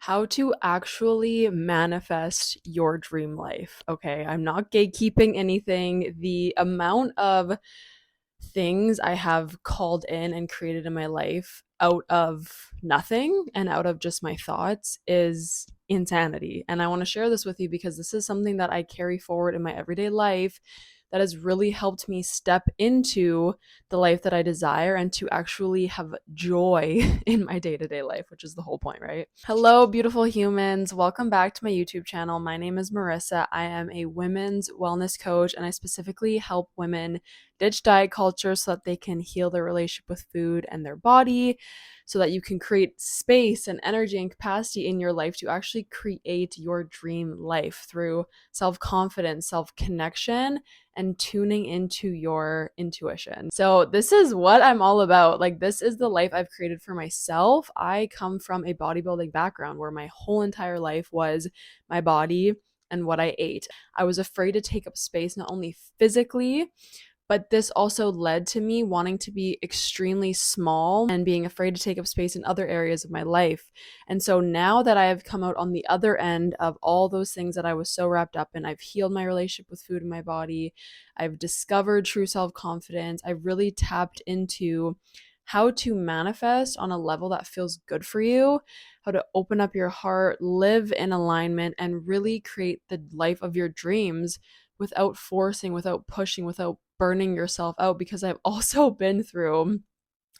How to actually manifest your dream life. Okay, I'm not gatekeeping anything. The amount of things I have called in and created in my life out of nothing and out of just my thoughts is insanity. And I want to share this with you because this is something that I carry forward in my everyday life that has really helped me step into the life that I desire and to actually have joy in my day to day life, which is the whole point, right? Hello, beautiful humans. Welcome back to my YouTube channel. My name is Marissa. I am a women's wellness coach, and I specifically help women ditch diet culture so that they can heal their relationship with food and their body, so that you can create space and energy and capacity in your life to actually create your dream life through self confidence, self connection, and tuning into your intuition. So, this is what I'm all about. Like, this is the life I've created for myself. I come from a bodybuilding background where my whole entire life was my body and what I ate. I was afraid to take up space, not only physically, but this also led to me wanting to be extremely small and being afraid to take up space in other areas of my life. And so now that I have come out on the other end of all those things that I was so wrapped up in, I've healed my relationship with food in my body, I've discovered true self confidence, I've really tapped into how to manifest on a level that feels good for you, how to open up your heart, live in alignment, and really create the life of your dreams without forcing, without pushing, without burning yourself out. Because I've also been through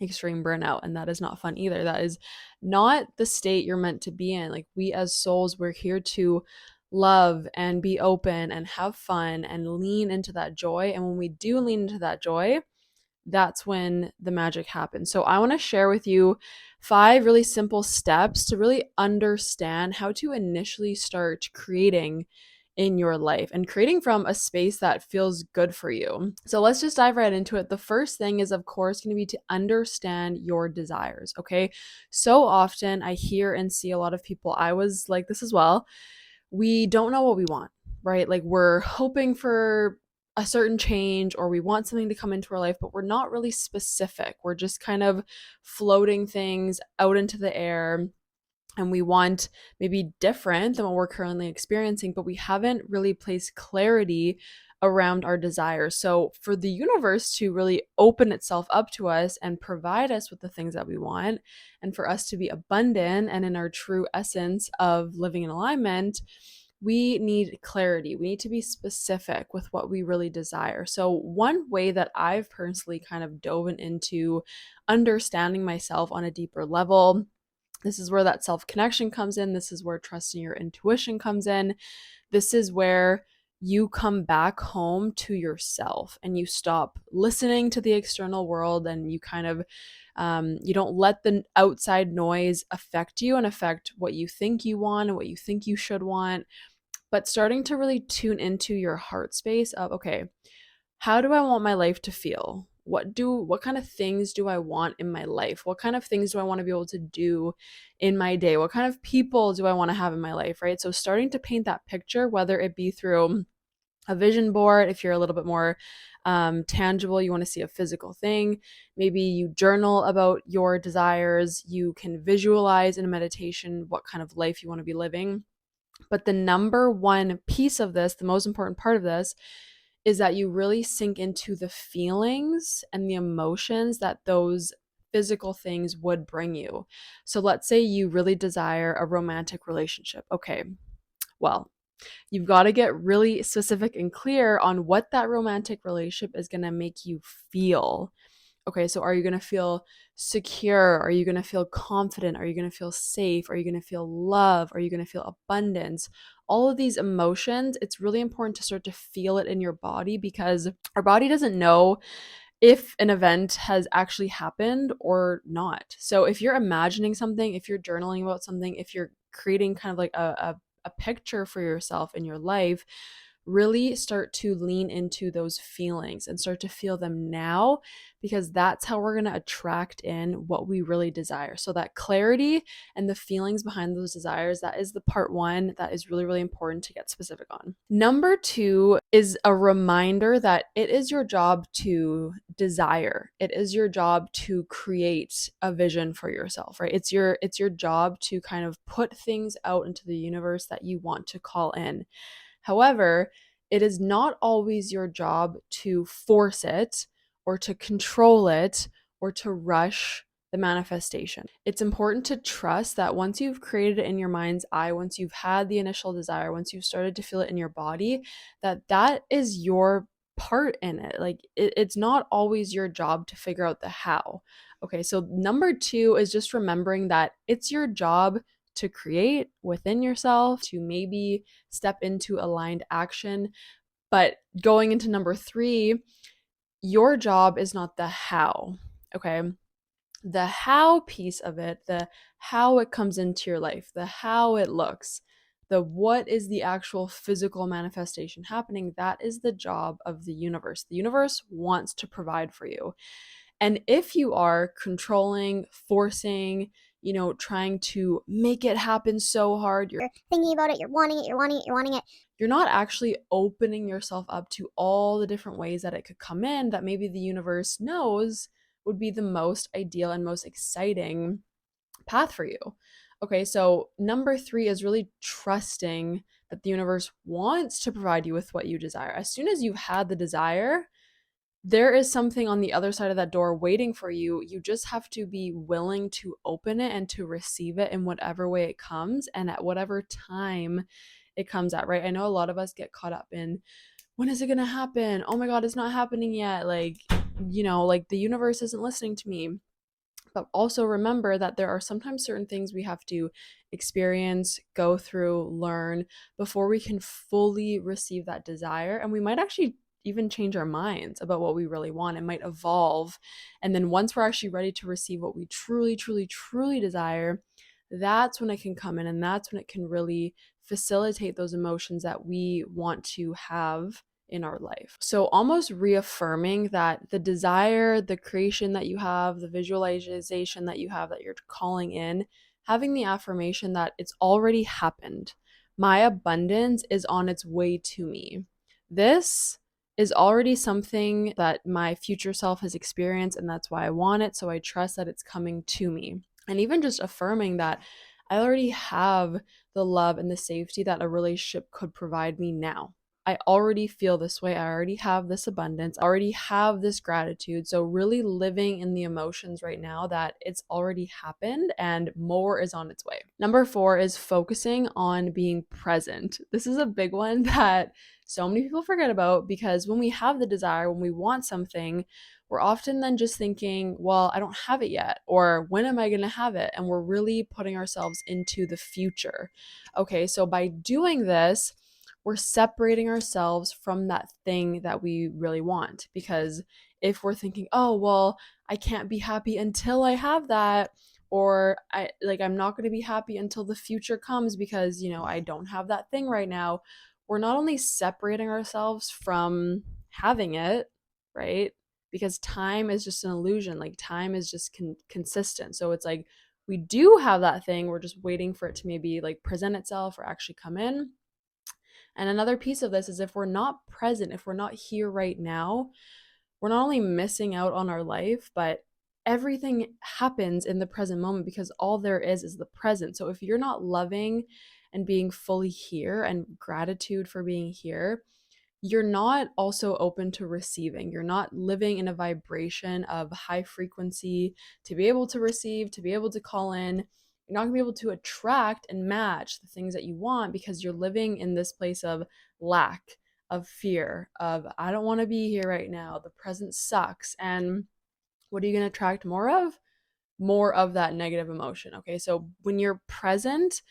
extreme burnout, and that is not fun either. That is not the state you're meant to be in. Like, we as souls, we're here to love and be open and have fun and lean into that joy. And when we do lean into that joy, that's when the magic happens. So, I want to share with you 5 really simple steps to really understand how to initially start creating in your life and creating from a space that feels good for you. So, let's just dive right into it. The first thing is, of course, going to be to understand your desires. Okay. So often I hear and see a lot of people, I was like this as well. We don't know what we want, right? Like, we're hoping for a certain change or we want something to come into our life, but we're not really specific. We're just kind of floating things out into the air, and we want maybe different than what we're currently experiencing, but we haven't really placed clarity around our desires. So, for the universe to really open itself up to us and provide us with the things that we want, and for us to be abundant and in our true essence of living in alignment, we need clarity. We need to be specific with what we really desire. So, one way that I've personally kind of dove into understanding myself on a deeper level, this is where that self connection comes in. This is where trusting your intuition comes in. This is where you come back home to yourself and you stop listening to the external world, and you kind of you don't let the outside noise affect you and affect what you think you want and what you think you should want, but starting to really tune into your heart space of, okay, how do I want my life to feel? What kind of things do I want in my life? What kind of things do I want to be able to do in my day? What kind of people do I want to have in my life, right? So, starting to paint that picture, whether it be through a vision board, if you're a little bit more tangible, you want to see a physical thing. Maybe you journal about your desires. You can visualize in a meditation what kind of life you want to be living. But the number one piece of this, the most important part of this, is that you really sink into the feelings and the emotions that those physical things would bring you. So let's say you really desire a romantic relationship. Okay, well, you've got to get really specific and clear on what that romantic relationship is going to make you feel. Okay, so are you going to feel secure? Are you going to feel confident? Are you going to feel safe? Are you going to feel love? Are you going to feel abundance? All of these emotions, it's really important to start to feel it in your body, because our body doesn't know if an event has actually happened or not. So if you're imagining something, if you're journaling about something, if you're creating kind of like a picture for yourself in your life, really start to lean into those feelings and start to feel them now, because that's how we're going to attract in what we really desire. So that clarity and the feelings behind those desires, that is the part one that is really, really important to get specific on. Number two is a reminder that it is your job to desire. It is your job to create a vision for yourself, right? It's your job to kind of put things out into the universe that you want to call in. However, it is not always your job to force it or to control it or to rush the manifestation. It's important to trust that once you've created it in your mind's eye, once you've had the initial desire, once you've started to feel it in your body, that is your part in it. Like it's not always your job to figure out the how. Okay, so number two is just remembering that it's your job to create within yourself, to maybe step into aligned action. But going into number three, your job is not the how. Okay, the how piece of it, the how it comes into your life, the how it looks, the what is the actual physical manifestation happening, that is the job of the universe. The universe wants to provide for you. And if you are controlling, forcing, trying to make it happen so hard, you're thinking about it, you're wanting it, you're wanting it, you're wanting it. You're not actually opening yourself up to all the different ways that it could come in that maybe the universe knows would be the most ideal and most exciting path for you. Okay, so number three is really trusting that the universe wants to provide you with what you desire. As soon as you've had the desire, there is something on the other side of that door waiting for you. You just have to be willing to open it and to receive it in whatever way it comes and at whatever time it comes at, right? I know a lot of us get caught up in, when is it going to happen? Oh my God, it's not happening yet. Like, like the universe isn't listening to me. But also remember that there are sometimes certain things we have to experience, go through, learn before we can fully receive that desire. And we might actually even change our minds about what we really want. It might evolve. And then once we're actually ready to receive what we truly, truly, truly desire, that's when it can come in, and that's when it can really facilitate those emotions that we want to have in our life. So almost reaffirming that the desire, the creation that you have, the visualization that you have that you're calling in, having the affirmation that it's already happened. My abundance is on its way to me. This is already something that my future self has experienced, and that's why I want it. So I trust that it's coming to me. And even just affirming that I already have the love and the safety that a relationship could provide me now. I already feel this way. I already have this abundance. I already have this gratitude. So, really living in the emotions right now that it's already happened and more is on its way. Number four is focusing on being present. This is a big one that so many people forget about, because when we have the desire, when we want something, we're often then just thinking, well, I don't have it yet, or when am I going to have it? And we're really putting ourselves into the future. Okay, so by doing this, we're separating ourselves from that thing that we really want. Because if we're thinking, oh, well, I can't be happy until I have that, or I'm not going to be happy until the future comes because, I don't have that thing right now, we're not only separating ourselves from having it, right? Because time is just an illusion. Like time is just consistent. So it's like we do have that thing. We're just waiting for it to maybe like present itself or actually come in. And another piece of this is if we're not present, if we're not here right now, we're not only missing out on our life, but everything happens in the present moment, because all there is the present. So if you're not loving and being fully here and gratitude for being here, you're not also open to receiving. You're not living in a vibration of high frequency to be able to receive, to be able to call in. You're not gonna be able to attract and match the things that you want, because you're living in this place of lack, of fear, of I don't want to be here right now. The present sucks. And what are you gonna attract more of? More of that negative emotion. Okay, so when you're present,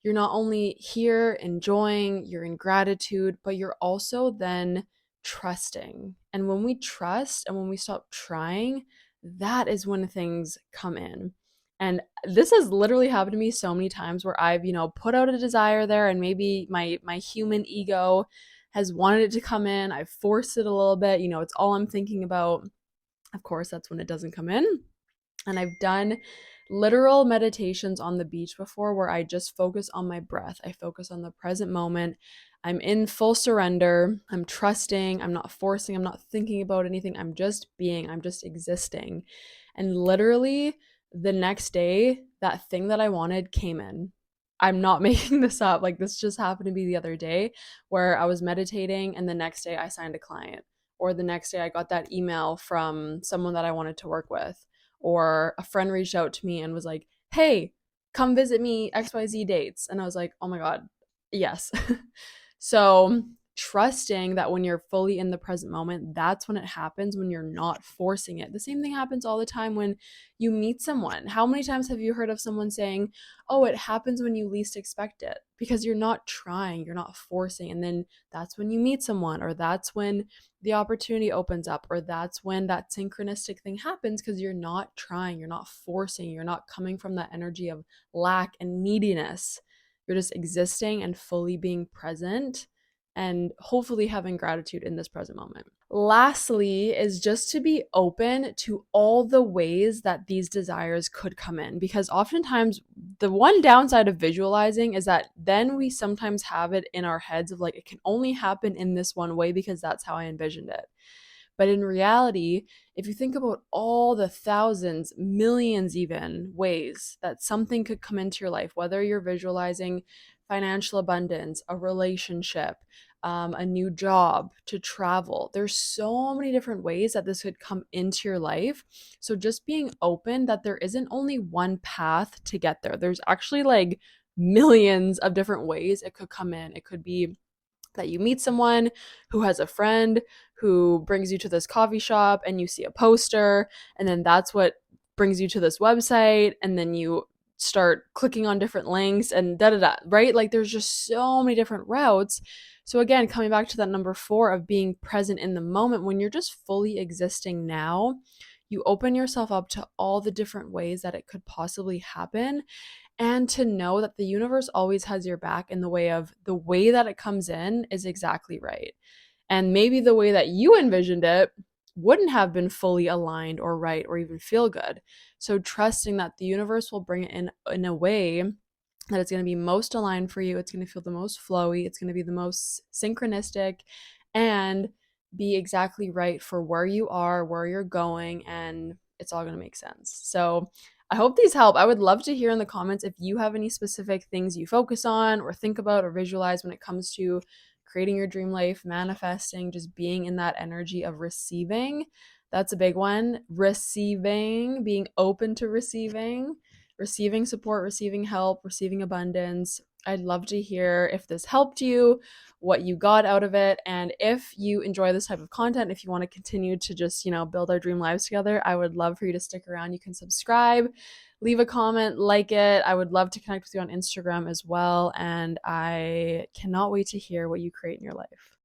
you're not only here enjoying, you're in gratitude, but you're also then trusting. And when we trust and when we stop trying, that is when things come in. And this has literally happened to me so many times where I've, put out a desire there, and maybe my human ego has wanted it to come in. I've forced it a little bit. It's all I'm thinking about. Of course, that's when it doesn't come in. And I've done literal meditations on the beach before where I just focus on my breath. I focus on the present moment. I'm in full surrender. I'm trusting. I'm not forcing. I'm not thinking about anything. I'm just being. I'm just existing. And literally the next day, that thing that I wanted came in. I'm not making this up. Like, this just happened to be the other day where I was meditating, and the next day I signed a client. Or the next day I got that email from someone that I wanted to work with, or a friend reached out to me and was like, "Hey, come visit me XYZ dates." And I was like, "Oh my god, yes." So, trusting that when you're fully in the present moment, that's when it happens, when you're not forcing it. The same thing happens all the time when you meet someone. How many times have you heard of someone saying, "Oh, it happens when you least expect it?" Because you're not trying, you're not forcing. And then that's when you meet someone, or that's when the opportunity opens up, or that's when that synchronistic thing happens, because you're not trying, you're not forcing, you're not coming from that energy of lack and neediness. You're just existing and fully being present, and hopefully having gratitude in this present moment. Lastly, is just to be open to all the ways that these desires could come in, because oftentimes the one downside of visualizing is that then we sometimes have it in our heads of like, it can only happen in this one way because that's how I envisioned it. But in reality, if you think about all the thousands, millions, even ways that something could come into your life, whether you're visualizing financial abundance, a relationship, a new job, to travel, there's so many different ways that this could come into your life. So just being open that there isn't only one path to get there, there's actually like millions of different ways it could come in. It could be that you meet someone who has a friend who brings you to this coffee shop, and you see a poster, and then that's what brings you to this website, and then you start clicking on different links and da da da, right? Like, there's just so many different routes. So again, coming back to that number 4 of being present in the moment, when you're just fully existing now, you open yourself up to all the different ways that it could possibly happen, and to know that the universe always has your back, in the way of the way that it comes in is exactly right. And maybe the way that you envisioned it wouldn't have been fully aligned or right or even feel good. So trusting that the universe will bring it in a way that it's going to be most aligned for you, it's going to feel the most flowy, it's going to be the most synchronistic, and be exactly right for where you are, where you're going, and it's all going to make sense. So I hope these help. I would love to hear in the comments if you have any specific things you focus on or think about or visualize when it comes to creating your dream life, manifesting, just being in that energy of receiving. That's a big one. Receiving, being open to receiving, receiving support, receiving help, receiving abundance. I'd love to hear if this helped you, what you got out of it, and if you enjoy this type of content, if you want to continue to just, build our dream lives together, I would love for you to stick around. You can subscribe, leave a comment, like it. I would love to connect with you on Instagram as well, and I cannot wait to hear what you create in your life.